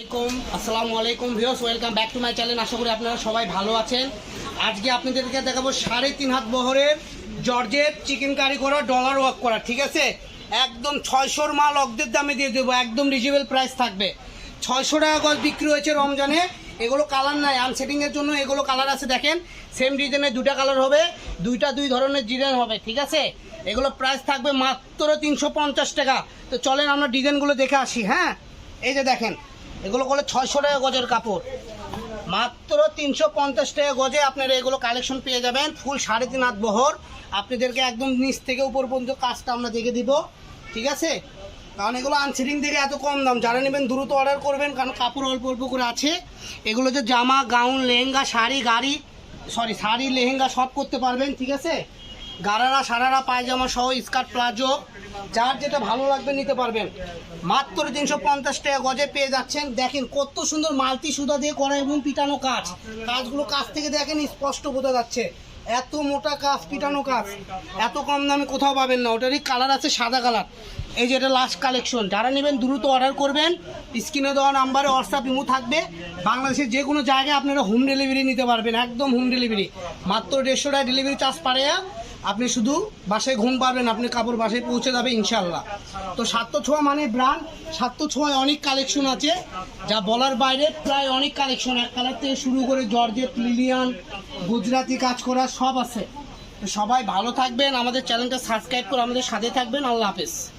আসসালামু আলাইকুম viewers, welcome back to my channel. আশা করি আপনারা সবাই ভালো আছেন। আজকে আপনাদেরকে দেখাবো 3.5 হাত বহরের জর্জেট চিকেন কারি করা, ডলার ওয়ার্ক করা, ঠিক আছে। একদম 600-র মাল অর্ধেক দামে দিয়ে দেবো, একদম রিজনেবল প্রাইস থাকবে। 600 টাকা গজ বিক্রি হয়েছে রমজানে। এগুলো কালার নাই, আনসেটিংয়ের জন্য এগুলো কালার আছে। দেখেন, সেম ডিজাইনের দুটা কালার হবে, দুই ধরনের ডিজাইন হবে, ঠিক আছে। এগুলো প্রাইস থাকবে মাত্র 350 টাকা। তো চলেন আমরা ডিজাইনগুলো দেখে আসি। হ্যাঁ, এই যে দেখেন, এগুলো করলে 600 টাকা গজের কাপড়, মাত্র 350 টাকা গজে আপনারা এগুলো কালেকশন পেয়ে যাবেন। ফুল 3.5 হাত বহর, আপনাদেরকে একদম নিচ থেকে উপর পর্যন্ত কাজটা আমরা দেখে দিব, ঠিক আছে। কারণ এগুলো আনসেটিং থেকে এত কম দাম, যারা নেবেন দ্রুত অর্ডার করবেন, কারণ কাপড় অল্প অল্প করে আছে। এগুলো যে জামা, গাউন, লেহেঙ্গা, শাড়ি লেহেঙ্গা সব করতে পারবেন, ঠিক আছে। গারারা, সারারা, পায়জামা সহ, স্কার্ট, প্লাজো, যার যেটা ভালো লাগবে নিতে পারবেন। মাত্র 350 টাকা গজে পেয়ে যাচ্ছেন। দেখেন কত সুন্দর মাল্টি সুতা দিয়ে করা এবং পিটানো কাজগুলো কাছ থেকে দেখেন স্পষ্ট বোঝা যাচ্ছে। এত মোটা কাজ, পিটানো কাজ এত কম দামে কোথাও পাবেন না। ওটারই কালার আছে সাদা কালার। এই যে এটা লাস্ট কালেকশন, যারা নেবেন দ্রুত অর্ডার করবেন। স্ক্রিনে দেওয়া নাম্বারে হোয়াটসঅ্যাপ ইমো থাকবে। বাংলাদেশের যে কোনো জায়গায় আপনারা হোম ডেলিভারি নিতে পারবেন, একদম হোম ডেলিভারি। মাত্র 150 টাকা ডেলিভারি চার্জ পারে। আপনি শুধু বাসায় ঘুম পাবেন, আপনি কাপড় বাসায় পৌঁছে যাবে ইনশাল্লাহ। তো 700 ছোঁয়া মানে ব্র্যান্ড, 700 ছোঁয়ায় অনেক কালেকশন আছে যা বলার বাইরে। প্রায় অনেক কালেকশন, এক কালার থেকে শুরু করে জর্জেট, লিলিয়ান, গুজরাটি কাজ করা সব আছে। তো সবাই ভালো থাকবেন, আমাদের চ্যানেলটা সাবস্ক্রাইব করে আমাদের সাথে থাকবেন। আল্লাহ হাফেজ।